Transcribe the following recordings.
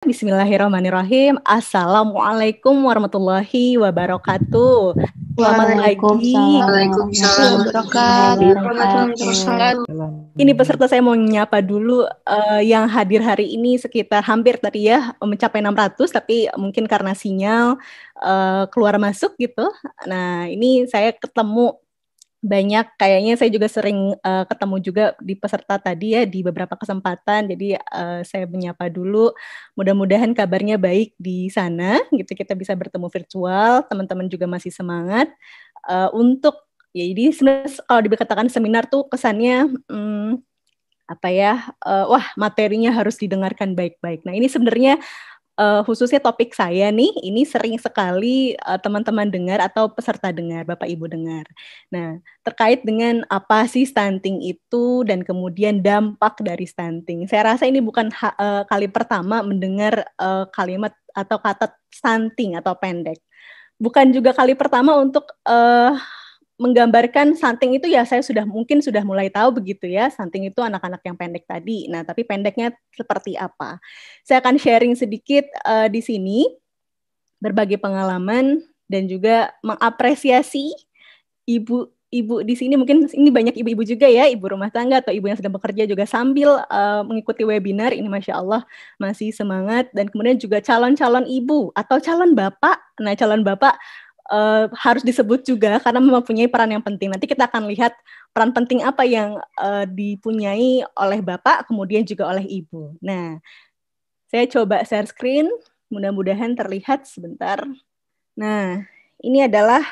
Bismillahirrahmanirrahim. Assalamualaikum warahmatullahi wabarakatuh. Selamat pagi. Waalaikumsalam warahmatullahi wabarakatuh. Ini peserta saya mau nyapa dulu yang hadir hari ini sekitar hampir tadi ya mencapai 600, tapi mungkin karena sinyal keluar masuk gitu. Nah ini saya ketemu banyak, kayaknya saya juga sering ketemu juga di peserta tadi ya di beberapa kesempatan, jadi saya menyapa dulu, mudah-mudahan kabarnya baik di sana, gitu kita bisa bertemu virtual, teman-teman juga masih semangat untuk, ya jadi sebenarnya kalau dikatakan seminar tuh kesannya wah materinya harus didengarkan baik-baik. Nah ini sebenarnya khususnya topik saya nih, ini sering sekali teman-teman dengar atau peserta dengar, Bapak Ibu dengar. Nah, terkait dengan apa sih stunting itu dan kemudian dampak dari stunting. Saya rasa ini bukan kali pertama mendengar kalimat atau kata stunting atau pendek. Bukan juga kali pertama untuk menggambarkan stunting itu ya saya mungkin sudah mulai tahu begitu ya, stunting itu anak-anak yang pendek tadi. Nah, tapi pendeknya seperti apa? Saya akan sharing sedikit di sini, berbagi pengalaman dan juga mengapresiasi ibu-ibu di sini. Mungkin ini banyak ibu-ibu juga ya, ibu rumah tangga atau ibu yang sedang bekerja juga sambil mengikuti webinar. Ini Masya Allah masih semangat. Dan kemudian juga calon-calon ibu atau calon bapak. Nah, calon bapak harus disebut juga karena mempunyai peran yang penting. Nanti kita akan lihat peran penting apa yang dipunyai oleh bapak, kemudian juga oleh ibu. Nah, saya coba share screen, mudah-mudahan terlihat sebentar. Nah, ini adalah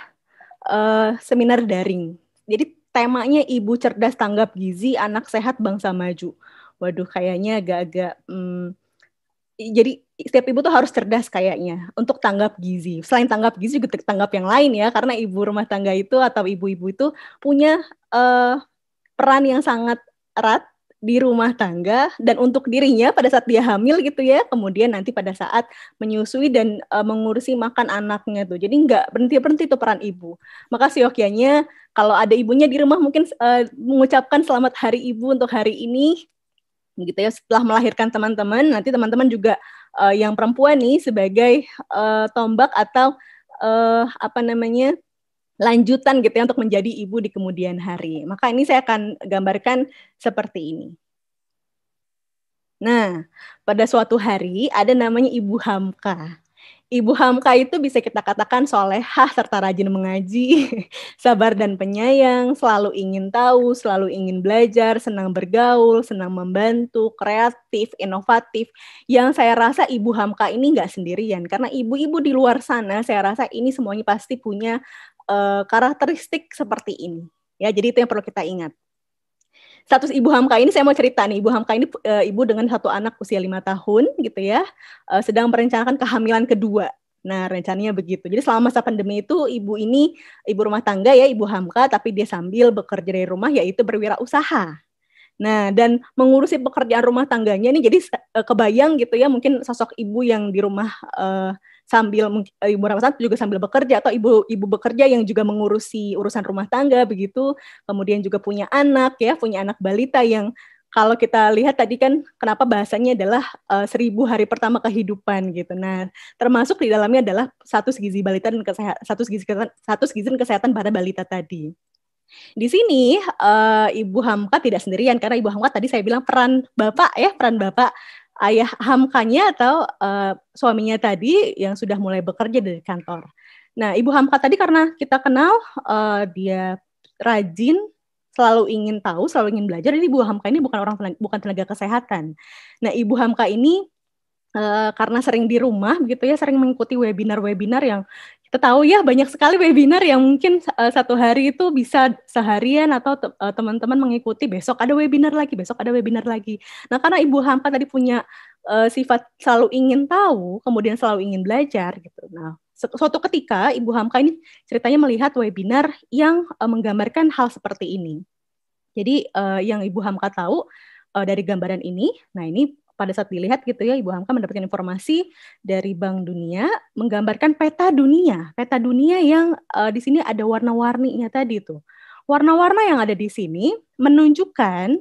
seminar daring. Jadi temanya Ibu Cerdas Tanggap Gizi, Anak Sehat Bangsa Maju. Waduh, kayaknya agak-agak jadi setiap ibu tuh harus cerdas kayaknya untuk tanggap gizi. Selain tanggap gizi juga tanggap yang lain ya, karena ibu rumah tangga itu atau ibu-ibu itu punya peran yang sangat erat di rumah tangga dan untuk dirinya pada saat dia hamil gitu ya, kemudian nanti pada saat menyusui dan mengurusi makan anaknya tuh. Jadi nggak berhenti-berhenti tuh peran ibu. Maka siokianya kalau ada ibunya di rumah mungkin mengucapkan selamat hari ibu untuk hari ini gitu ya, setelah melahirkan teman-teman, nanti teman-teman juga yang perempuan nih sebagai tombak atau lanjutan gitu ya untuk menjadi ibu di kemudian hari. Maka ini saya akan gambarkan seperti ini. Nah, pada suatu hari ada namanya Ibu Hamka. Ibu Hamka itu bisa kita katakan solehah serta rajin mengaji, sabar dan penyayang, selalu ingin tahu, selalu ingin belajar, senang bergaul, senang membantu, kreatif, inovatif. Yang saya rasa Ibu Hamka ini nggak sendirian, karena ibu-ibu di luar sana saya rasa ini semuanya pasti punya karakteristik seperti ini. Ya, jadi itu yang perlu kita ingat. Status Ibu Hamka ini saya mau cerita nih, Ibu Hamka ini ibu dengan satu anak usia 5 tahun gitu ya, sedang merencanakan kehamilan kedua. Nah, rencananya begitu. Jadi selama masa pandemi itu ibu ini ibu rumah tangga ya, Ibu Hamka, tapi dia sambil bekerja dari rumah yaitu berwirausaha. Nah, dan mengurusi pekerjaan rumah tangganya ini jadi kebayang gitu ya, mungkin sosok ibu yang di rumah sambil ibu rumah tangga juga sambil bekerja atau ibu bekerja yang juga mengurusi urusan rumah tangga begitu, kemudian juga punya anak balita yang kalau kita lihat tadi kan kenapa bahasanya adalah 1000 hari pertama kehidupan gitu. Nah, termasuk di dalamnya adalah status gizi balita dan status gizi dan kesehatan pada balita tadi. Di sini Ibu Hamka tidak sendirian karena Ibu Hamka tadi saya bilang peran bapak ayah Hamkanya atau suaminya tadi yang sudah mulai bekerja dari kantor. Nah, Ibu Hamka tadi karena kita kenal dia rajin, selalu ingin tahu, selalu ingin belajar. Jadi Ibu Hamka ini bukan tenaga kesehatan. Nah, Ibu Hamka ini karena sering di rumah begitu ya, sering mengikuti webinar-webinar yang kita tahu ya banyak sekali webinar yang mungkin satu hari itu bisa seharian atau teman-teman mengikuti besok ada webinar lagi. Nah, karena Ibu Hamka tadi punya sifat selalu ingin tahu, kemudian selalu ingin belajar gitu. Nah, suatu ketika Ibu Hamka ini ceritanya melihat webinar yang menggambarkan hal seperti ini. Jadi yang Ibu Hamka tahu dari gambaran ini, nah ini pada saat dilihat gitu ya, Ibu Hamka mendapatkan informasi dari Bank Dunia menggambarkan peta dunia yang di sini ada warna-warninya tadi tuh. Warna-warna yang ada di sini menunjukkan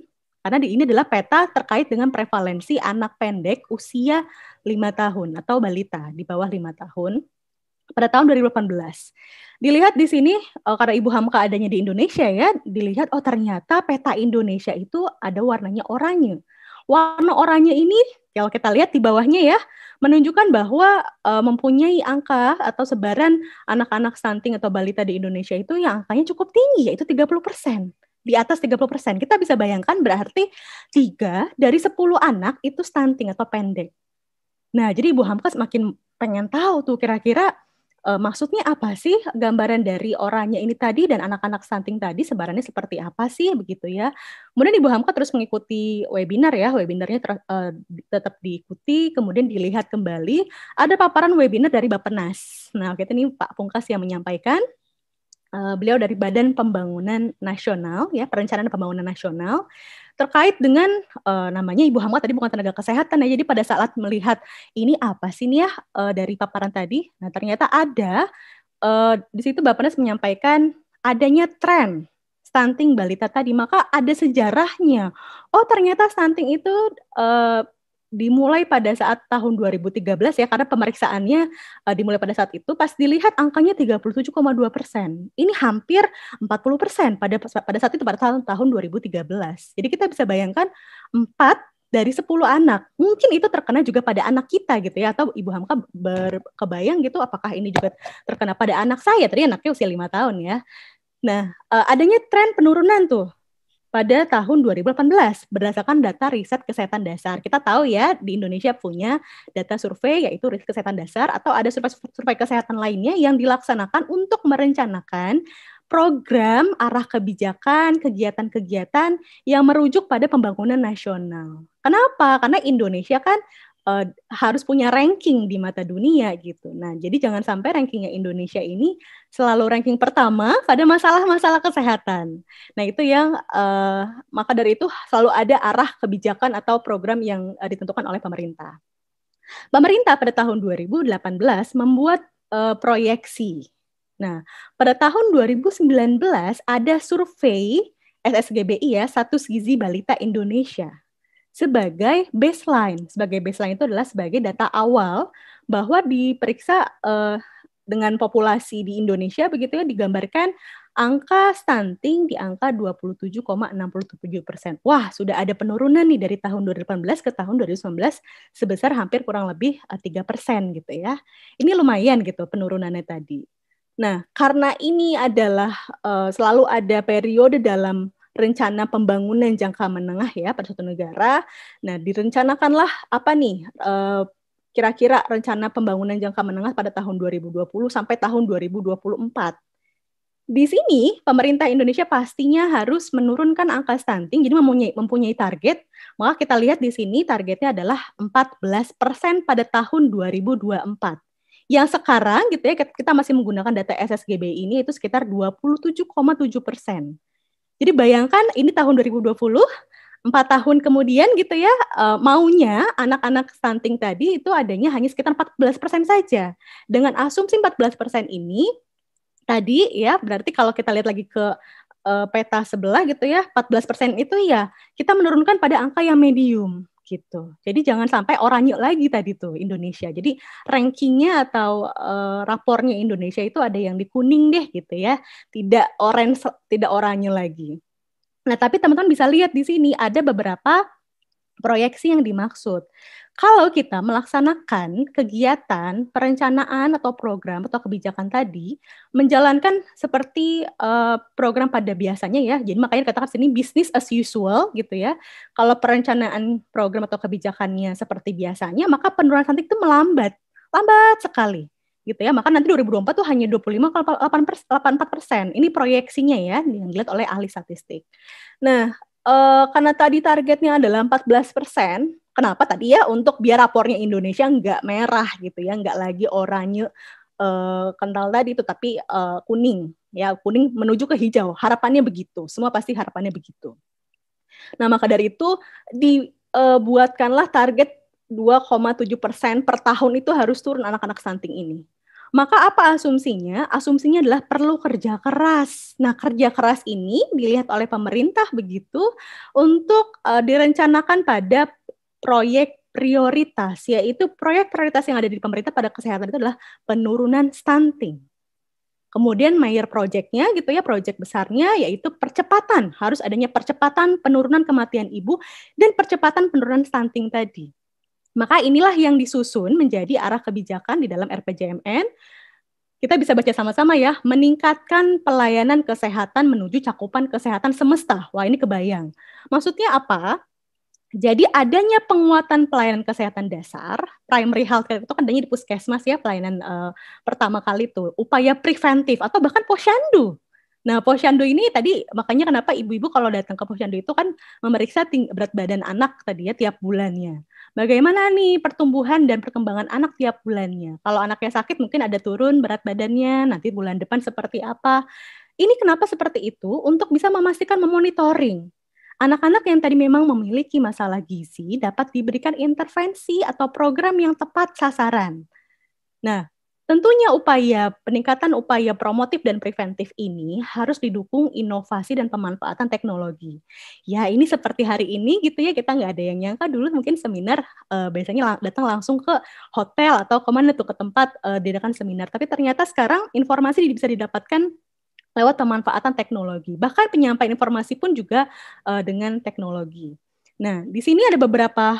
Karena ini adalah peta terkait dengan prevalensi anak pendek usia 5 tahun atau balita di bawah 5 tahun pada tahun 2018. Dilihat di sini, karena Ibu Hamka adanya di Indonesia ya, dilihat ternyata peta Indonesia itu ada warnanya oranye. Warna oranye ini, kalau kita lihat di bawahnya ya, menunjukkan bahwa mempunyai angka atau sebaran anak-anak stunting atau balita di Indonesia itu yang angkanya cukup tinggi, yaitu 30%. Di atas 30%. Kita bisa bayangkan berarti 3 dari 10 anak itu stunting atau pendek. Nah, jadi Ibu Hamka semakin pengen tahu tuh kira-kira maksudnya apa sih gambaran dari oranye ini tadi dan anak-anak stunting tadi sebarannya seperti apa sih begitu ya. Kemudian Ibu Hamka terus mengikuti webinar ya, webinarnya tetap diikuti, kemudian dilihat kembali ada paparan webinar dari Bappenas. Nah, kita ini Pak Pungkas yang menyampaikan. Beliau dari Badan Pembangunan Nasional ya, Perencanaan Pembangunan Nasional terkait dengan namanya Ibu Hamka tadi bukan tenaga kesehatan ya, jadi pada saat melihat ini apa sih nih ya dari paparan tadi, nah ternyata ada di situ Bappenas menyampaikan adanya tren stunting balita tadi, maka ada sejarahnya. Oh ternyata stunting itu dimulai pada saat tahun 2013 ya, karena pemeriksaannya dimulai pada saat itu, pas dilihat angkanya 37,2%. Ini hampir 40% pada saat itu, pada tahun 2013. Jadi kita bisa bayangkan 4 dari 10 anak. Mungkin itu terkena juga pada anak kita gitu ya, atau Ibu Hamka berkebayang gitu apakah ini juga terkena pada anak saya, tadi anaknya usia 5 tahun ya. Nah, adanya tren penurunan tuh pada tahun 2018 berdasarkan data riset kesehatan dasar. Kita tahu ya di Indonesia punya data survei yaitu riset kesehatan dasar atau ada survei kesehatan lainnya yang dilaksanakan untuk merencanakan program arah kebijakan, kegiatan-kegiatan yang merujuk pada pembangunan nasional. Kenapa? Karena Indonesia kan harus punya ranking di mata dunia gitu. Nah, jadi jangan sampai rankingnya Indonesia ini selalu ranking pertama pada masalah-masalah kesehatan. Nah, itu yang maka dari itu selalu ada arah kebijakan atau program yang ditentukan oleh pemerintah. Pemerintah pada tahun 2018 membuat proyeksi. Nah, pada tahun 2019 ada survei SSGBI ya, Status Gizi Balita Indonesia. Sebagai baseline itu adalah sebagai data awal bahwa diperiksa dengan populasi di Indonesia begitu ya, digambarkan angka stunting di angka 27,67%. Wah, sudah ada penurunan nih dari tahun 2018 ke tahun 2019 sebesar hampir kurang lebih 3% gitu ya. Ini lumayan gitu penurunannya tadi. Nah, karena ini adalah selalu ada periode dalam rencana pembangunan jangka menengah ya pada suatu negara. Nah, direncanakanlah apa nih kira-kira rencana pembangunan jangka menengah pada tahun 2020 sampai tahun 2024. Di sini pemerintah Indonesia pastinya harus menurunkan angka stunting, jadi mempunyai target. Maka kita lihat di sini targetnya adalah 14% pada tahun 2024. Yang sekarang gitu ya kita masih menggunakan data SSGBI ini itu sekitar 27,7%. Jadi bayangkan ini tahun 2020, 4 tahun kemudian gitu ya, maunya anak-anak stunting tadi itu adanya hanya sekitar 14% saja. Dengan asumsi 14% ini, tadi ya berarti kalau kita lihat lagi ke peta sebelah gitu ya, 14% itu ya kita menurunkan pada angka yang medium gitu. Jadi jangan sampai oranye lagi tadi tuh Indonesia. Jadi rankingnya atau rapornya Indonesia itu ada yang di kuning deh gitu ya, tidak orange, tidak oranye lagi. Nah, tapi teman-teman bisa lihat di sini ada beberapa proyeksi yang dimaksud. Kalau kita melaksanakan kegiatan, perencanaan atau program atau kebijakan tadi, menjalankan seperti program pada biasanya ya, jadi makanya dikatakan sini business as usual gitu ya. Kalau perencanaan program atau kebijakannya seperti biasanya, maka penurunan stunting itu lambat sekali gitu ya. Maka nanti 2024 tuh hanya 25,84%. Ini proyeksinya ya, yang dilihat oleh ahli statistik. Nah, karena tadi targetnya adalah 14%, kenapa tadi ya untuk biar rapornya Indonesia nggak merah gitu ya, nggak lagi oranye kental tadi itu, tapi kuning ya, kuning menuju ke hijau. Harapannya begitu, semua pasti harapannya begitu. Nah maka dari itu dibuatkanlah target 2,7% per tahun itu harus turun anak-anak stunting ini. Maka apa asumsinya? Asumsinya adalah perlu kerja keras. Nah, kerja keras ini dilihat oleh pemerintah begitu untuk direncanakan pada proyek prioritas, yaitu proyek prioritas yang ada di pemerintah pada kesehatan itu adalah penurunan stunting. Kemudian major project-nya gitu ya, project besarnya yaitu percepatan, harus adanya percepatan penurunan kematian ibu dan percepatan penurunan stunting tadi. Maka inilah yang disusun menjadi arah kebijakan di dalam RPJMN. Kita bisa baca sama-sama ya, meningkatkan pelayanan kesehatan menuju cakupan kesehatan semesta. Wah, ini kebayang. Maksudnya apa? Jadi adanya penguatan pelayanan kesehatan dasar, primary health care itu kan adanya di puskesmas ya, pelayanan pertama kali itu, upaya preventif atau bahkan posyandu. Nah, posyandu ini tadi makanya kenapa ibu-ibu kalau datang ke posyandu itu kan memeriksa berat badan anak tadi ya tiap bulannya. Bagaimana nih pertumbuhan dan perkembangan anak tiap bulannya? Kalau anaknya sakit mungkin ada turun berat badannya, nanti bulan depan seperti apa. Ini kenapa seperti itu? Untuk bisa memastikan memonitoring. Anak-anak yang tadi memang memiliki masalah gizi dapat diberikan intervensi atau program yang tepat sasaran. Nah, tentunya peningkatan upaya promotif dan preventif ini harus didukung inovasi dan pemanfaatan teknologi. Ya, ini seperti hari ini gitu ya, kita nggak ada yang nyangka dulu mungkin seminar biasanya datang langsung ke hotel atau kemana tuh ke tempat diadakan seminar. Tapi ternyata sekarang informasi bisa didapatkan lewat pemanfaatan teknologi. Bahkan penyampaian informasi pun juga dengan teknologi. Nah, di sini ada beberapa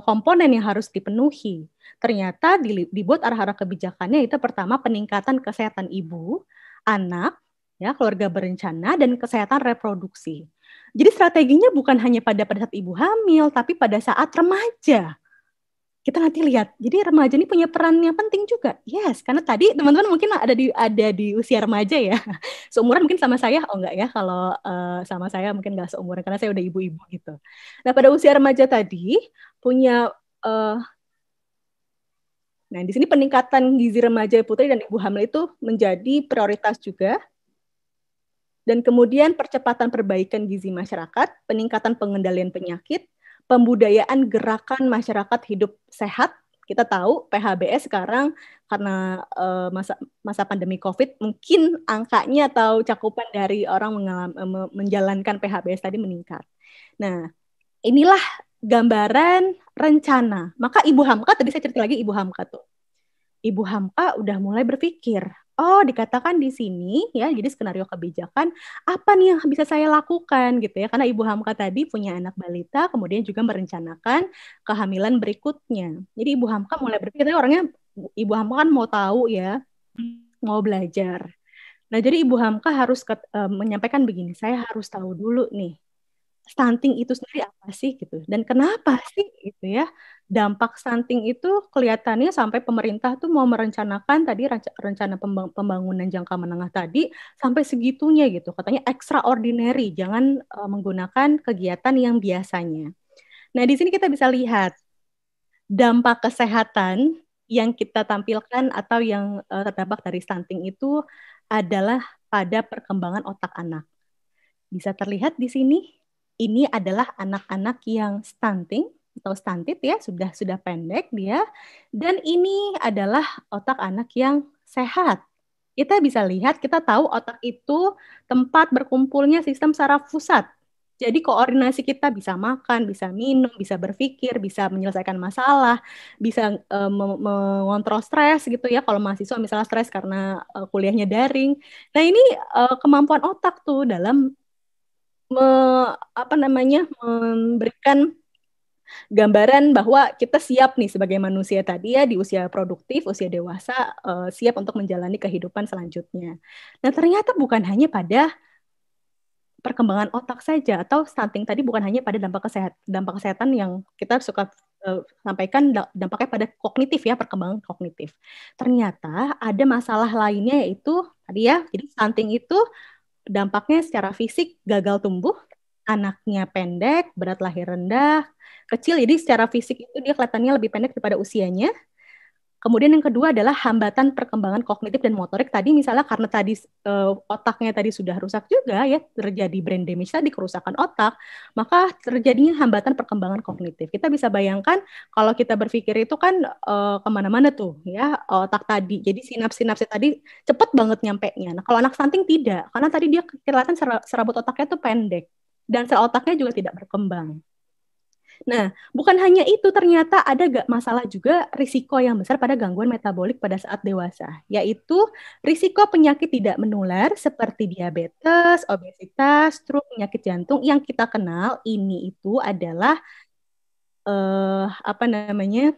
komponen yang harus dipenuhi. Ternyata dibuat arah-arah kebijakannya itu pertama peningkatan kesehatan ibu, anak, ya keluarga berencana dan kesehatan reproduksi. Jadi strateginya bukan hanya pada saat ibu hamil, tapi pada saat remaja. Kita nanti lihat. Jadi remaja ini punya peran yang penting juga. Yes, karena tadi teman-teman mungkin ada di usia remaja ya. Seumuran mungkin sama saya, oh enggak ya, kalau sama saya mungkin enggak seumuran karena saya udah ibu-ibu gitu. Nah, pada usia remaja tadi punya nah, di sini peningkatan gizi remaja putri dan ibu hamil itu menjadi prioritas juga. Dan kemudian percepatan perbaikan gizi masyarakat, peningkatan pengendalian penyakit, pembudayaan gerakan masyarakat hidup sehat. Kita tahu PHBS sekarang karena masa pandemi COVID mungkin angkanya atau cakupan dari orang menjalankan PHBS tadi meningkat. Nah, inilah gambaran rencana. Maka Ibu Hamka, tadi saya cerita lagi Ibu Hamka tuh. Ibu Hamka udah mulai berpikir, oh dikatakan di sini ya, jadi skenario kebijakan apa nih yang bisa saya lakukan gitu ya, karena Ibu Hamka tadi punya anak balita, kemudian juga merencanakan kehamilan berikutnya. Jadi Ibu Hamka mulai berpikir, orangnya Ibu Hamka kan mau tahu ya, mau belajar. Nah jadi Ibu Hamka harus menyampaikan begini, saya harus tahu dulu nih stunting itu sendiri apa sih gitu dan kenapa sih gitu ya dampak stunting itu kelihatannya sampai pemerintah tuh mau merencanakan tadi rencana pembangunan jangka menengah tadi sampai segitunya gitu katanya extraordinary jangan menggunakan kegiatan yang biasanya. Nah di sini kita bisa lihat dampak kesehatan yang kita tampilkan atau yang terdampak dari stunting itu adalah pada perkembangan otak anak. Bisa terlihat di sini. Ini adalah anak-anak yang stunting atau stunted ya, sudah pendek dia. Dan ini adalah otak anak yang sehat. Kita bisa lihat, kita tahu otak itu tempat berkumpulnya sistem saraf pusat. Jadi koordinasi kita bisa makan, bisa minum, bisa berpikir, bisa menyelesaikan masalah, bisa mengontrol stres gitu ya. Kalau mahasiswa misalnya stres karena kuliahnya daring. Nah ini kemampuan otak tuh dalam memberikan gambaran bahwa kita siap nih sebagai manusia tadi ya di usia produktif, usia dewasa, siap untuk menjalani kehidupan selanjutnya. Nah ternyata bukan hanya pada perkembangan otak saja atau stunting tadi bukan hanya pada dampak kesehatan yang kita suka sampaikan dampaknya pada kognitif ya, perkembangan kognitif. Ternyata ada masalah lainnya yaitu tadi ya, jadi stunting itu dampaknya secara fisik gagal tumbuh, anaknya pendek, berat lahir rendah, kecil. Jadi secara fisik itu dia kelihatannya lebih pendek daripada usianya. Kemudian yang kedua adalah hambatan perkembangan kognitif dan motorik. Tadi misalnya karena tadi otaknya tadi sudah rusak juga ya, terjadi brain damage tadi, kerusakan otak, maka terjadinya hambatan perkembangan kognitif. Kita bisa bayangkan kalau kita berpikir itu kan kemana-mana tuh ya otak tadi. Jadi sinaps-sinapsnya tadi cepet banget nyampenya. Nah kalau anak stunting tidak, karena tadi dia kelihatan serabut otaknya tuh pendek dan sel otaknya juga tidak berkembang. Nah, bukan hanya itu, ternyata ada masalah juga risiko yang besar pada gangguan metabolik pada saat dewasa, yaitu risiko penyakit tidak menular seperti diabetes, obesitas, stroke, penyakit jantung yang kita kenal ini itu adalah apa namanya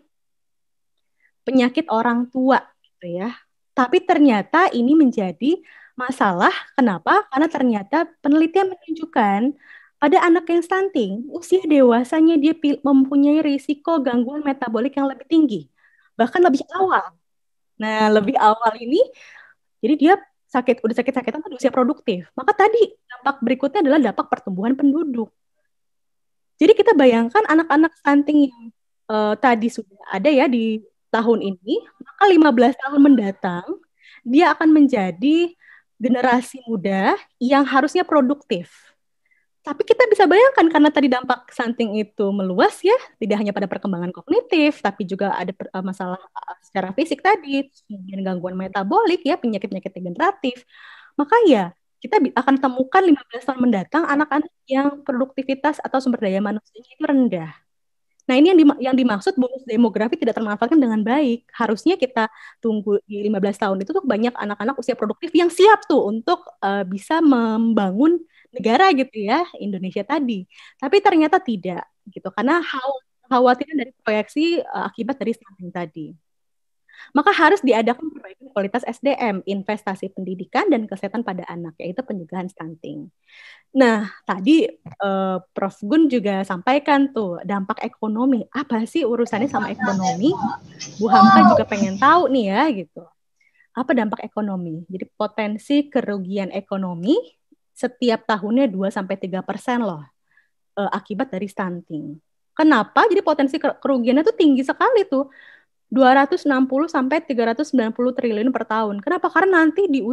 penyakit orang tua, gitu ya. Tapi ternyata ini menjadi masalah. Kenapa? Karena ternyata penelitian menunjukkan pada anak yang stunting, usia dewasanya dia mempunyai risiko gangguan metabolik yang lebih tinggi, bahkan lebih awal. Nah, lebih awal ini, jadi dia udah sakit-sakitan di usia produktif. Maka tadi dampak berikutnya adalah dampak pertumbuhan penduduk. Jadi kita bayangkan anak-anak stunting yang tadi sudah ada ya di tahun ini, maka 15 tahun mendatang, dia akan menjadi generasi muda yang harusnya produktif. Tapi kita bisa bayangkan karena tadi dampak stunting itu meluas ya, tidak hanya pada perkembangan kognitif, tapi juga ada masalah secara fisik tadi, kemudian gangguan metabolik ya, penyakit-penyakit degeneratif. Maka ya, kita akan temukan 15 tahun mendatang anak-anak yang produktivitas atau sumber daya manusianya itu rendah. Nah, ini yang dimaksud bonus demografi tidak termanfaatkan dengan baik. Harusnya kita tunggu di 15 tahun itu tuh banyak anak-anak usia produktif yang siap tuh untuk bisa membangun negara gitu ya, Indonesia tadi. Tapi ternyata tidak gitu karena khawatiran dari proyeksi akibat dari stunting tadi. Maka harus diadakan perbaikan kualitas SDM, investasi pendidikan dan kesehatan pada anak, yaitu pencegahan stunting. Nah, tadi Prof. Gun juga sampaikan tuh dampak ekonomi. Apa sih urusannya sama ekonomi? Bu Hamka juga pengen tahu nih ya gitu. Apa dampak ekonomi? Jadi potensi kerugian ekonomi setiap tahunnya 2-3% loh akibat dari stunting. Kenapa? Jadi potensi kerugiannya tuh tinggi sekali tuh. 260-390 triliun per tahun. Kenapa? Karena nanti di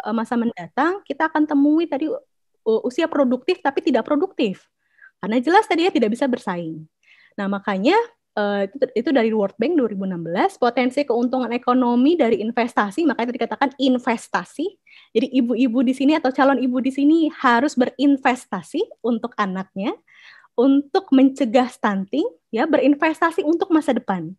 masa mendatang kita akan temui tadi usia produktif tapi tidak produktif. Karena jelas tadi ya tidak bisa bersaing. Nah, makanya itu dari World Bank 2016, potensi keuntungan ekonomi dari investasi, makanya dikatakan investasi. Jadi ibu-ibu di sini atau calon ibu di sini harus berinvestasi untuk anaknya, untuk mencegah stunting, ya berinvestasi untuk masa depan.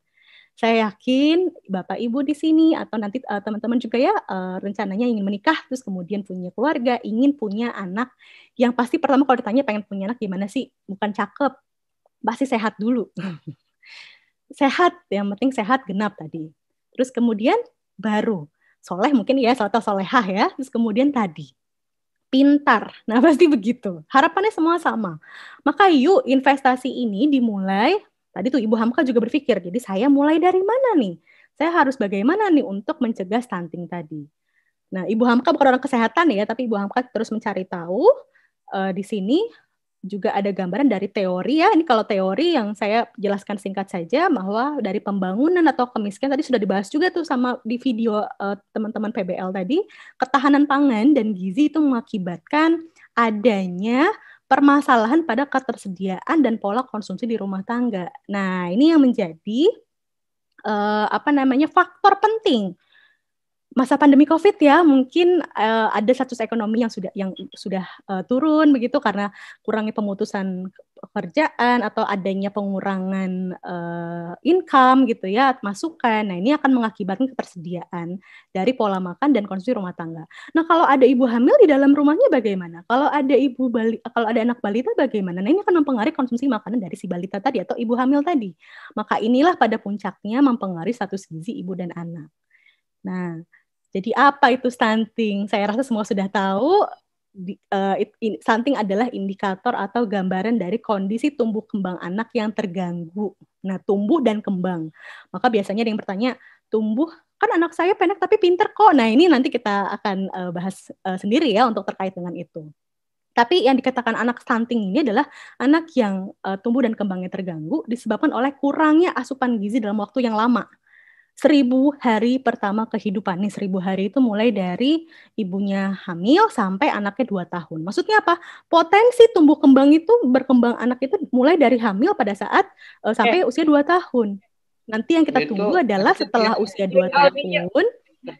Saya yakin Bapak Ibu di sini atau nanti teman-teman juga ya rencananya ingin menikah terus kemudian punya keluarga, ingin punya anak yang pasti pertama kalau ditanya pengen punya anak gimana sih? Bukan cakep, pasti sehat dulu. Sehat, yang penting sehat genap tadi. Terus kemudian baru soleh mungkin ya, atau solehah ya. Terus kemudian tadi pintar. Nah pasti begitu. Harapannya semua sama. Maka yuk investasi ini dimulai. Tadi tuh Ibu Hamka juga berpikir, jadi saya mulai dari mana nih? Saya harus bagaimana nih untuk mencegah stunting tadi? Nah, Ibu Hamka bukan orang kesehatan ya, tapi Ibu Hamka terus mencari tahu. Di sini juga ada gambaran dari teori ya. Ini kalau teori yang saya jelaskan singkat saja, bahwa dari pembangunan atau kemiskinan tadi sudah dibahas juga tuh sama di video teman-teman PBL tadi, ketahanan pangan dan gizi itu mengakibatkan adanya permasalahan pada ketersediaan dan pola konsumsi di rumah tangga. Nah, ini yang menjadi faktor penting masa pandemi COVID ya, mungkin ada status ekonomi yang sudah turun begitu karena kurangnya pemutusan pekerjaan atau adanya pengurangan income gitu ya, masukan. Nah, ini akan mengakibatkan ketersediaan dari pola makan dan konsumsi rumah tangga. Nah, kalau ada ibu hamil di dalam rumahnya bagaimana? Kalau ada anak balita bagaimana? Nah, ini akan mempengaruhi konsumsi makanan dari si balita tadi atau ibu hamil tadi. Maka inilah pada puncaknya mempengaruhi status gizi ibu dan anak. Nah, jadi apa itu stunting? Saya rasa semua sudah tahu. Stunting adalah indikator atau gambaran dari kondisi tumbuh kembang anak yang terganggu. Nah, tumbuh dan kembang. Maka biasanya ada yang bertanya, tumbuh kan anak saya pendek tapi pinter kok. Nah, ini nanti kita akan bahas sendiri ya untuk terkait dengan itu. Tapi yang dikatakan anak stunting ini adalah anak yang tumbuh dan kembangnya terganggu disebabkan oleh kurangnya asupan gizi dalam waktu yang lama. 1000 hari pertama kehidupan. Nih 1000 hari itu mulai dari ibunya hamil sampai anaknya 2 tahun. Maksudnya apa? Potensi tumbuh kembang itu berkembang anak itu mulai dari hamil pada saat sampai usia 2 tahun. Nanti yang kita tunggu adalah setelah usia 2 tahun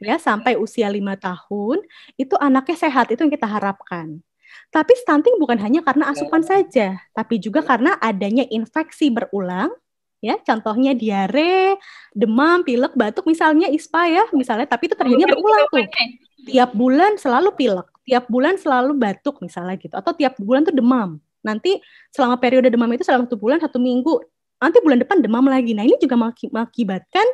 ya sampai usia 5 tahun itu anaknya sehat, itu yang kita harapkan. Tapi stunting bukan hanya karena asupan saja, tapi juga karena adanya infeksi berulang. Ya, contohnya diare, demam, pilek, batuk misalnya ISPA ya, misalnya, tapi itu terjadinya berulang tuh. Tiap bulan selalu pilek, tiap bulan selalu batuk misalnya gitu, atau tiap bulan tuh demam. Nanti selama periode demam itu selama 1 bulan, 1 minggu, nanti bulan depan demam lagi. Nah, ini juga mengakibatkan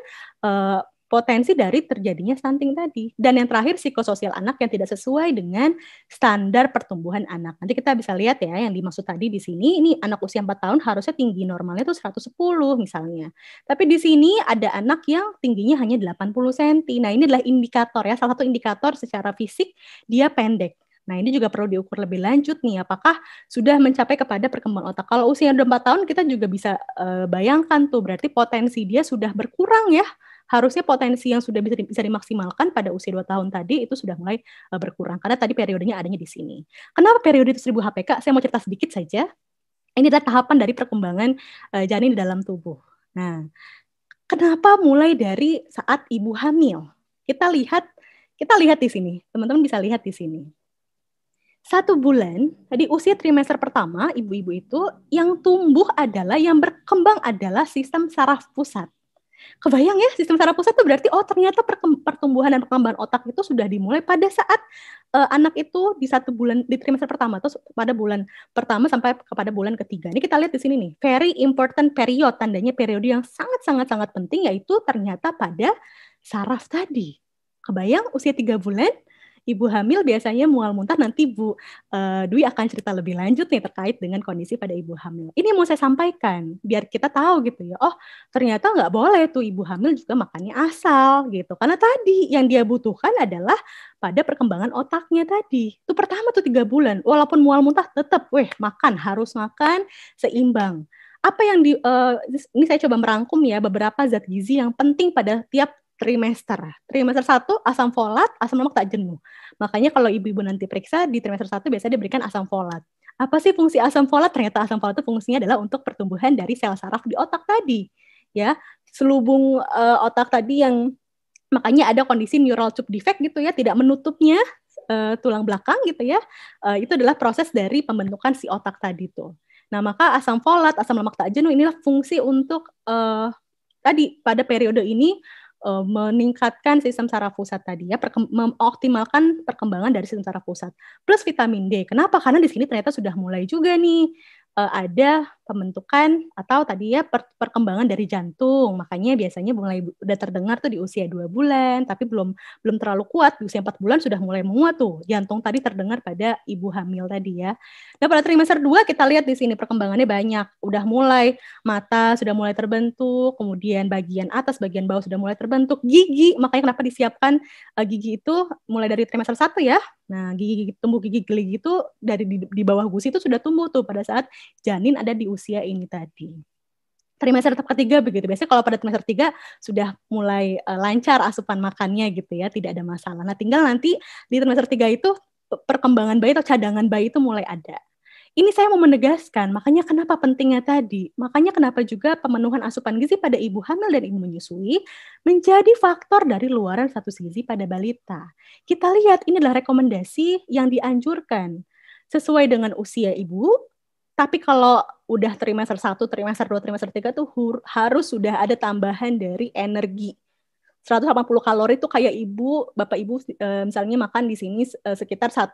potensi dari terjadinya stunting tadi. Dan yang terakhir, psikososial anak yang tidak sesuai dengan standar pertumbuhan anak. Nanti kita bisa lihat ya, yang dimaksud tadi di sini, ini anak usia 4 tahun harusnya tinggi normalnya tuh 110 misalnya. Tapi di sini ada anak yang tingginya hanya 80 cm. Nah, ini adalah indikator ya, salah satu indikator secara fisik dia pendek. Nah, ini juga perlu diukur lebih lanjut nih, apakah sudah mencapai kepada perkembangan otak. Kalau usia 4 tahun, kita juga bisa bayangkan tuh, berarti potensi dia sudah berkurang ya. Harusnya potensi yang sudah bisa dimaksimalkan pada usia 2 tahun tadi itu sudah mulai berkurang. Karena tadi periodenya adanya di sini. Kenapa periode itu 1000 HPK? Saya mau cerita sedikit saja. Ini adalah tahapan dari perkembangan janin di dalam tubuh. Nah, kenapa mulai dari saat ibu hamil? Kita lihat di sini. Teman-teman bisa lihat di sini. 1 bulan, di usia trimester pertama, ibu-ibu itu yang tumbuh adalah, yang berkembang adalah sistem saraf pusat. Kebayang ya, sistem saraf pusat itu berarti ternyata pertumbuhan dan perkembangan otak itu sudah dimulai pada saat anak itu di 1 bulan, di trimester pertama, atau pada bulan pertama sampai kepada bulan ketiga. Ini kita lihat di sini nih, very important period, tandanya periode yang sangat penting, yaitu ternyata pada saraf tadi. Kebayang usia 3 bulan, ibu hamil biasanya mual muntah. Nanti Bu Dwi akan cerita lebih lanjut nih terkait dengan kondisi pada ibu hamil. Ini mau saya sampaikan biar kita tahu gitu ya. Oh, ternyata nggak boleh tuh ibu hamil juga makannya asal gitu. Karena tadi yang dia butuhkan adalah pada perkembangan otaknya tadi. Itu pertama tuh 3 bulan. Walaupun mual muntah tetap makan, harus makan seimbang. Apa yang ini saya coba merangkum ya beberapa zat gizi yang penting pada tiap trimester. Trimester 1 asam folat, asam lemak tak jenuh. Makanya kalau ibu-ibu nanti periksa di trimester 1 biasanya diberikan asam folat. Apa sih fungsi asam folat? Ternyata asam folat itu fungsinya adalah untuk pertumbuhan dari sel saraf di otak tadi. Ya, selubung otak tadi yang makanya ada kondisi neural tube defect gitu ya, tidak menutupnya tulang belakang gitu ya. Itu adalah proses dari pembentukan si otak tadi tuh. Nah, maka asam folat, asam lemak tak jenuh inilah fungsi untuk tadi pada periode ini meningkatkan sistem saraf pusat tadi ya, mengoptimalkan perkembangan dari sistem saraf pusat. Plus vitamin D. Kenapa? Karena di sini ternyata sudah mulai juga nih ada pembentukan atau tadi ya perkembangan dari jantung. Makanya biasanya mulai udah terdengar tuh di usia 2 bulan, tapi belum terlalu kuat. Di usia 4 bulan sudah mulai menguat tuh. Jantung tadi terdengar pada ibu hamil tadi ya. Nah, pada trimester 2 kita lihat di sini perkembangannya banyak. Udah mulai mata sudah mulai terbentuk, kemudian bagian atas, bagian bawah sudah mulai terbentuk. Gigi, makanya kenapa disiapkan gigi itu mulai dari trimester 1 ya. Nah, tumbuh gigi geligi itu dari di bawah gusi itu sudah tumbuh tuh pada saat janin ada di usia ini tadi. Trimester ketiga begitu. Biasanya kalau pada trimester 3 sudah mulai lancar asupan makannya gitu ya, tidak ada masalah. Nah, tinggal nanti di trimester 3 itu perkembangan bayi atau cadangan bayi itu mulai ada. Ini saya mau menegaskan, makanya kenapa pentingnya tadi. Makanya kenapa juga pemenuhan asupan gizi pada ibu hamil dan ibu menyusui menjadi faktor dari luaran status gizi pada balita. Kita lihat ini adalah rekomendasi yang dianjurkan sesuai dengan usia ibu, tapi kalau udah trimester 1, trimester 2, trimester 3 tuh harus sudah ada tambahan dari energi. 180 kalori itu kayak bapak ibu misalnya makan di sini sekitar 1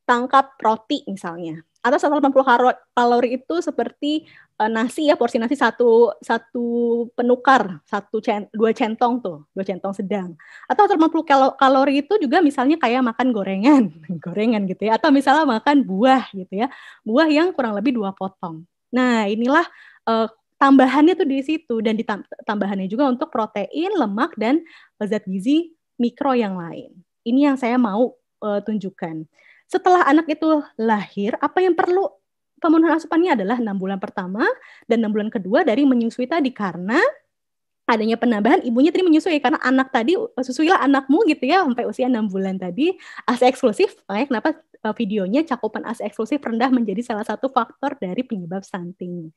tangkap roti misalnya. Atau 180 kalori itu seperti nasi ya, porsi nasi satu penukar, 2 centong tuh, 2 centong sedang. Atau 180 kalori itu juga misalnya kayak makan gorengan gitu ya, atau misalnya makan buah gitu ya, buah yang kurang lebih 2 potong. Nah, inilah tambahannya tuh di situ, dan tambahannya juga untuk protein, lemak, dan zat gizi mikro yang lain. Ini yang saya mau tunjukkan. Setelah anak itu lahir, apa yang perlu pemenuhan asupannya adalah 6 bulan pertama dan 6 bulan kedua dari menyusui tadi, karena adanya penambahan ibunya tadi menyusui karena anak tadi susuilah anakmu gitu ya sampai usia 6 bulan tadi ASI eksklusif. Makanya kenapa videonya cakupan ASI eksklusif rendah menjadi salah satu faktor dari penyebab stunting.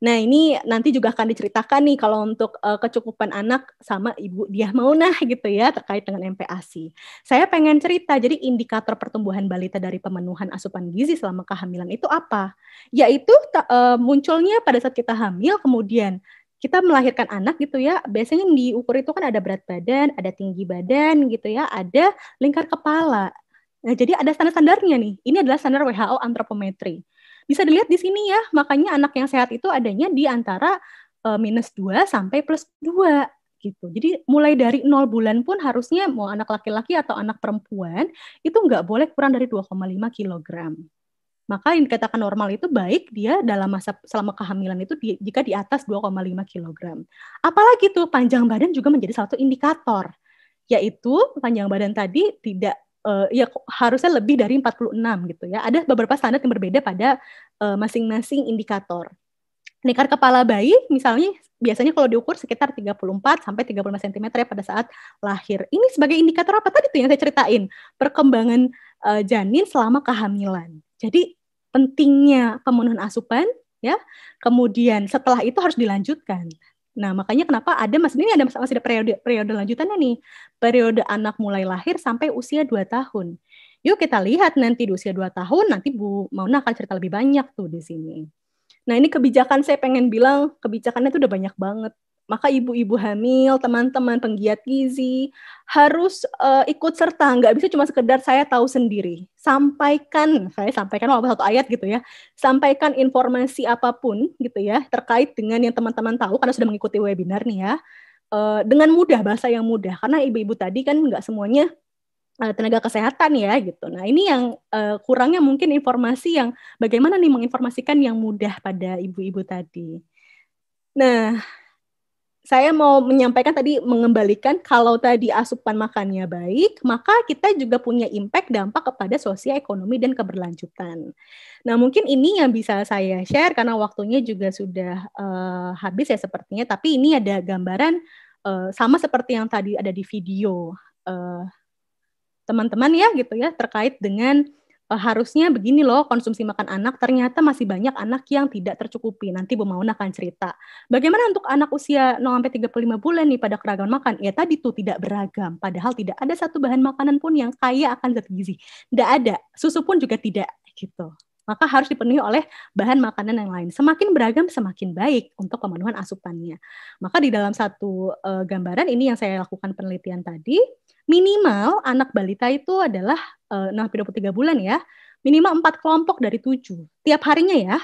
Nah, ini nanti juga akan diceritakan nih kalau untuk kecukupan anak sama ibu dia mau gitu ya terkait dengan MPASI. Saya pengen cerita, jadi indikator pertumbuhan balita dari pemenuhan asupan gizi selama kehamilan itu apa? Yaitu munculnya pada saat kita hamil, kemudian kita melahirkan anak gitu ya, biasanya yang diukur itu kan ada berat badan, ada tinggi badan gitu ya, ada lingkar kepala. Nah, jadi ada standar-standarnya nih. Ini adalah standar WHO antropometri. Bisa dilihat di sini ya, makanya anak yang sehat itu adanya di antara -2 sampai +2 gitu. Jadi mulai dari 0 bulan pun harusnya mau anak laki-laki atau anak perempuan itu nggak boleh kurang dari 2,5 kilogram. Maka yang dikatakan normal itu baik dia dalam masa selama kehamilan itu jika di atas 2,5 kilogram. Apalagi tuh panjang badan juga menjadi salah satu indikator, yaitu panjang badan tadi tidak ya harusnya lebih dari 46 gitu ya. Ada beberapa standar yang berbeda pada masing-masing indikator. Lingkar kepala bayi misalnya biasanya kalau diukur sekitar 34 sampai 35 cm ya pada saat lahir. Ini sebagai indikator apa tadi tuh yang saya ceritain, perkembangan janin selama kehamilan. Jadi pentingnya pemenuhan asupan ya. Kemudian setelah itu harus dilanjutkan. Nah, makanya kenapa masih ada periode lanjutannya nih. Periode anak mulai lahir sampai usia 2 tahun. Yuk kita lihat nanti di usia 2 tahun, nanti Bu Mauna akan cerita lebih banyak tuh di sini. Nah, ini kebijakan saya pengen bilang, kebijakannya itu udah banyak banget. Maka ibu-ibu hamil, teman-teman penggiat gizi, harus ikut serta, nggak bisa cuma sekedar saya tahu sendiri. Saya sampaikan walaupun satu ayat gitu ya, sampaikan informasi apapun gitu ya, terkait dengan yang teman-teman tahu, karena sudah mengikuti webinar nih ya, dengan mudah, bahasa yang mudah. Karena ibu-ibu tadi kan nggak semuanya tenaga kesehatan ya gitu. Nah ini yang kurangnya mungkin informasi yang bagaimana nih menginformasikan yang mudah pada ibu-ibu tadi. Nah saya mau menyampaikan tadi mengembalikan kalau tadi asupan makannya baik, maka kita juga punya impact dampak kepada sosial ekonomi dan keberlanjutan. Nah mungkin ini yang bisa saya share karena waktunya juga sudah habis ya sepertinya. Tapi ini ada gambaran sama seperti yang tadi ada di video. Teman-teman ya gitu ya terkait dengan harusnya begini loh konsumsi makan anak, ternyata masih banyak anak yang tidak tercukupi. Nanti Bu Mauna akan cerita. Bagaimana untuk anak usia 0-35 bulan nih pada keragaman makan? Ya tadi tuh tidak beragam, padahal tidak ada satu bahan makanan pun yang kaya akan zat gizi. Tidak ada, susu pun juga tidak gitu. Maka harus dipenuhi oleh bahan makanan yang lain. Semakin beragam, semakin baik untuk pemenuhan asupannya. Maka di dalam satu gambaran ini yang saya lakukan penelitian tadi, minimal anak balita itu adalah 0-23 bulan ya, minimal 4 kelompok dari 7. Tiap harinya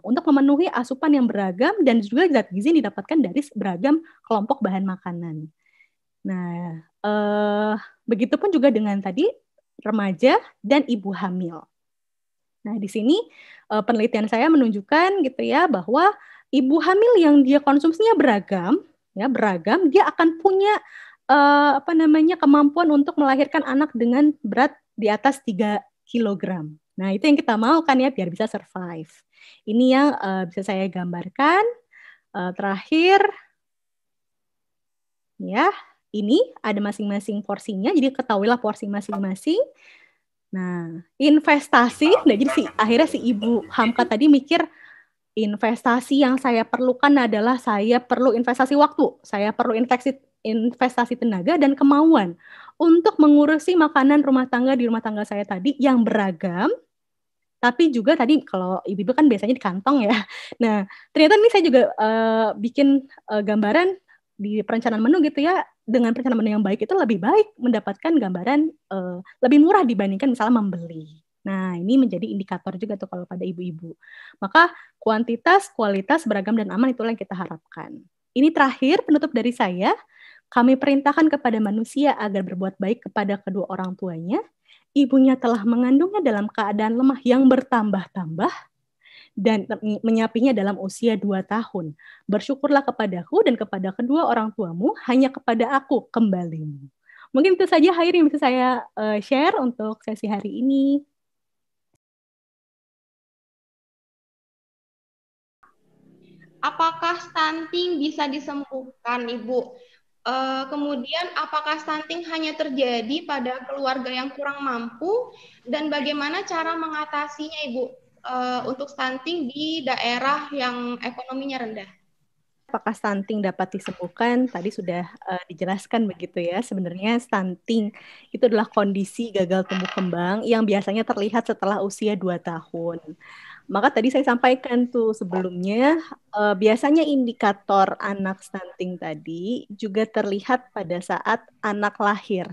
untuk memenuhi asupan yang beragam dan juga zat gizi yang didapatkan dari beragam kelompok bahan makanan. Nah, begitupun juga dengan tadi remaja dan ibu hamil. Nah, di sini penelitian saya menunjukkan gitu ya bahwa ibu hamil yang dia konsumsinya beragam, dia akan punya kemampuan untuk melahirkan anak dengan berat di atas 3 kilogram. Nah, itu yang kita mau kan ya, biar bisa survive. Ini yang bisa saya gambarkan. Terakhir, ya, ini ada masing-masing porsinya, jadi ketahuilah porsi masing-masing. Nah, investasi, nah jadi akhirnya si Ibu Hamka tadi mikir, investasi yang saya perlukan adalah saya perlu investasi waktu, saya perlu investasi tenaga dan kemauan untuk mengurusi makanan rumah tangga di rumah tangga saya tadi yang beragam, tapi juga tadi kalau ibu-ibu kan biasanya di kantong ya. Nah, ternyata ini saya juga bikin gambaran di perencanaan menu gitu ya, dengan perencanaan menu yang baik itu lebih baik mendapatkan gambaran lebih murah dibandingkan misalnya membeli. Nah, ini menjadi indikator juga tuh kalau pada ibu-ibu. Maka kuantitas, kualitas, beragam, dan aman itulah yang kita harapkan. Ini terakhir penutup dari saya. Kami perintahkan kepada manusia agar berbuat baik kepada kedua orang tuanya. Ibunya telah mengandungnya dalam keadaan lemah yang bertambah-tambah dan menyapinya dalam usia 2 tahun. Bersyukurlah kepadaku dan kepada kedua orang tuamu, hanya kepada aku kembalimu. Mungkin itu saja Hair yang bisa saya share untuk sesi hari ini. apakah stunting bisa disembuhkan, Ibu? Kemudian apakah stunting hanya terjadi pada keluarga yang kurang mampu dan bagaimana cara mengatasinya, Ibu, untuk stunting di daerah yang ekonominya rendah? Apakah stunting dapat disembuhkan? Tadi sudah dijelaskan begitu ya. Sebenarnya stunting itu adalah kondisi gagal tumbuh kembang yang biasanya terlihat setelah usia 2 tahun. Maka tadi saya sampaikan tuh sebelumnya, biasanya indikator anak stunting tadi juga terlihat pada saat anak lahir.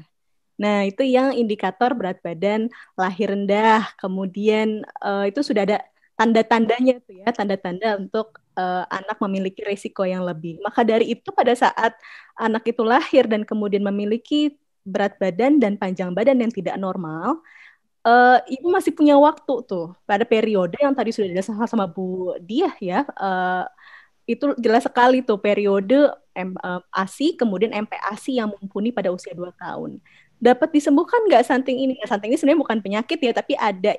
Nah, itu yang indikator berat badan lahir rendah. Kemudian itu sudah ada tanda-tandanya tuh ya, tanda-tanda untuk anak memiliki risiko yang lebih. Maka dari itu pada saat anak itu lahir dan kemudian memiliki berat badan dan panjang badan yang tidak normal, ibu masih punya waktu tuh pada periode yang tadi sudah dijelaskan sama Bu Diah ya. Itu jelas sekali tuh periode ASI kemudian MPASI yang mumpuni pada usia 2 tahun. Dapat disembuhkan nggak stunting ini? Nah, stunting ini sebenarnya bukan penyakit ya, tapi ada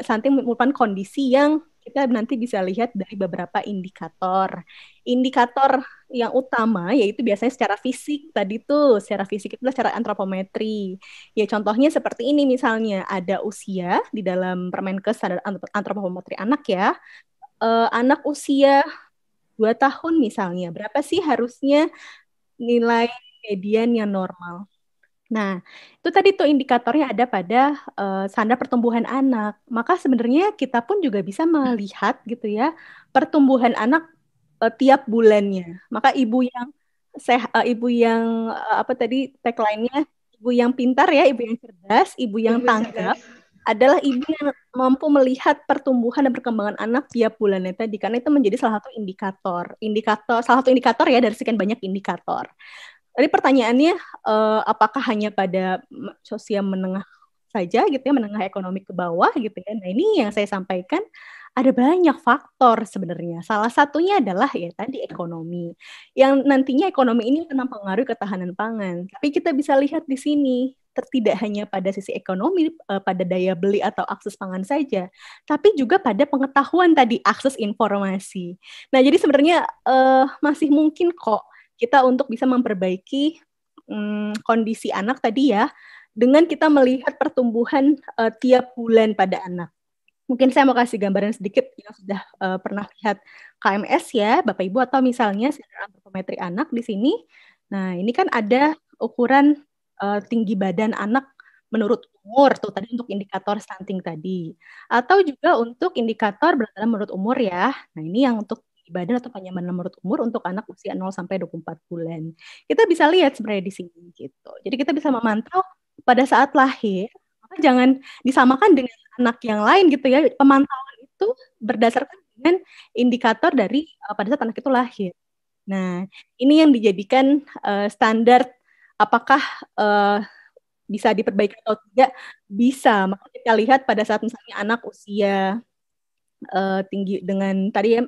stunting merupakan kondisi yang kita nanti bisa lihat dari beberapa indikator. Indikator yang utama yaitu biasanya secara fisik tadi tuh, secara fisik itu secara antropometri. Ya contohnya seperti ini misalnya ada usia di dalam Permenkes ada antropometri anak ya. Anak usia 2 tahun misalnya, berapa sih harusnya nilai median yang normal? Nah, itu tadi tuh indikatornya ada pada standar pertumbuhan anak. Maka sebenarnya kita pun juga bisa melihat gitu ya, pertumbuhan anak tiap bulannya. Maka ibu yang apa tadi tagline-nya, ibu yang pintar ya, ibu yang cerdas, ibu yang tanggap adalah ibu yang mampu melihat pertumbuhan dan perkembangan anak tiap bulannya tadi, karena itu menjadi salah satu salah satu indikator ya dari sekian banyak indikator. Tadi pertanyaannya apakah hanya pada sosial menengah saja gitu ya, menengah ekonomi ke bawah gitu ya. Nah, ini yang saya sampaikan ada banyak faktor sebenarnya. Salah satunya adalah ya tadi ekonomi. Yang nantinya ekonomi ini akan mempengaruhi ketahanan pangan. Tapi kita bisa lihat di sini tidak hanya pada sisi ekonomi, pada daya beli atau akses pangan saja, tapi juga pada pengetahuan tadi, akses informasi. Nah, jadi sebenarnya masih mungkin kok kita untuk bisa memperbaiki kondisi anak tadi ya, dengan kita melihat pertumbuhan tiap bulan pada anak. Mungkin saya mau kasih gambaran sedikit yang sudah pernah lihat KMS ya, Bapak Ibu, atau misalnya antropometri anak di sini. Nah, ini kan ada ukuran tinggi badan anak menurut umur tuh tadi untuk indikator stunting tadi. Atau juga untuk indikator berat badan menurut umur ya. Nah, ini yang untuk badan atau panjang badan menurut umur untuk anak usia 0 sampai 24 bulan. Kita bisa lihat sebenarnya di sini gitu. Jadi kita bisa memantau pada saat lahir, maka jangan disamakan dengan anak yang lain gitu ya. Pemantauan itu berdasarkan dengan indikator dari pada saat anak itu lahir. Nah, ini yang dijadikan standar apakah bisa diperbaiki atau tidak, bisa. Maka kita lihat pada saat misalnya anak usia tinggi dengan tadi ya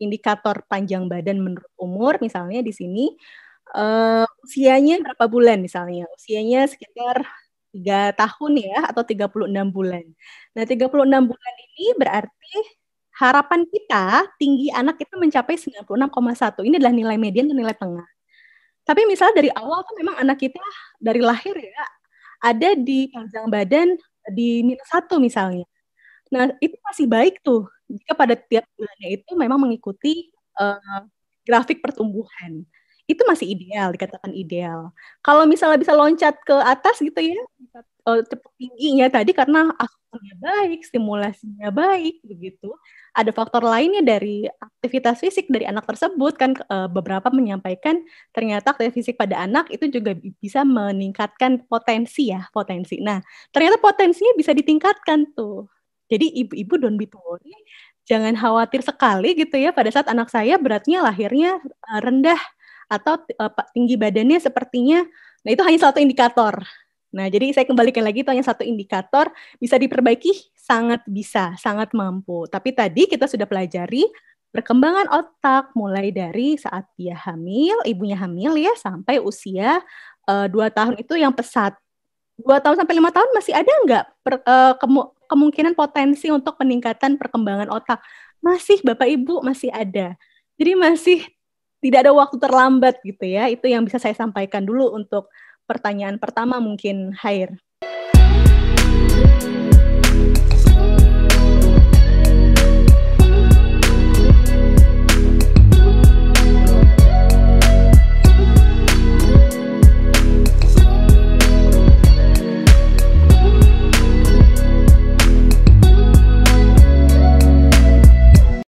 indikator panjang badan menurut umur misalnya di sini usianya berapa bulan misalnya, usianya sekitar 3 tahun ya, atau 36 bulan. Nah, 36 bulan ini berarti harapan kita tinggi anak itu mencapai 96,1. Ini adalah nilai median dan nilai tengah. Tapi misalnya dari awal kan memang anak kita dari lahir ya, ada di panjang badan di -1 misalnya. Nah, itu masih baik tuh, jika pada tiap bulannya itu memang mengikuti grafik pertumbuhan. Itu masih ideal, dikatakan ideal. Kalau misalnya bisa loncat ke atas gitu ya, cepat tingginya tadi karena asupannya baik, stimulasinya baik, begitu. Ada faktor lainnya dari aktivitas fisik dari anak tersebut, kan beberapa menyampaikan ternyata aktivitas fisik pada anak itu juga bisa meningkatkan potensi. Nah, ternyata potensinya bisa ditingkatkan tuh. Jadi ibu-ibu don't be worry, jangan khawatir sekali gitu ya pada saat anak saya beratnya lahirnya rendah atau tinggi badannya sepertinya, nah itu hanya satu indikator. Nah, jadi saya kembalikan lagi itu hanya satu indikator, bisa diperbaiki, sangat bisa, sangat mampu. Tapi tadi kita sudah pelajari perkembangan otak mulai dari saat dia hamil, ibunya hamil ya, sampai usia 2 tahun itu yang pesat. 2 tahun sampai 5 tahun masih ada nggak kemungkinan potensi untuk peningkatan perkembangan otak? Masih, Bapak Ibu, masih ada. Jadi masih tidak ada waktu terlambat gitu ya. Itu yang bisa saya sampaikan dulu untuk pertanyaan pertama mungkin, Hair.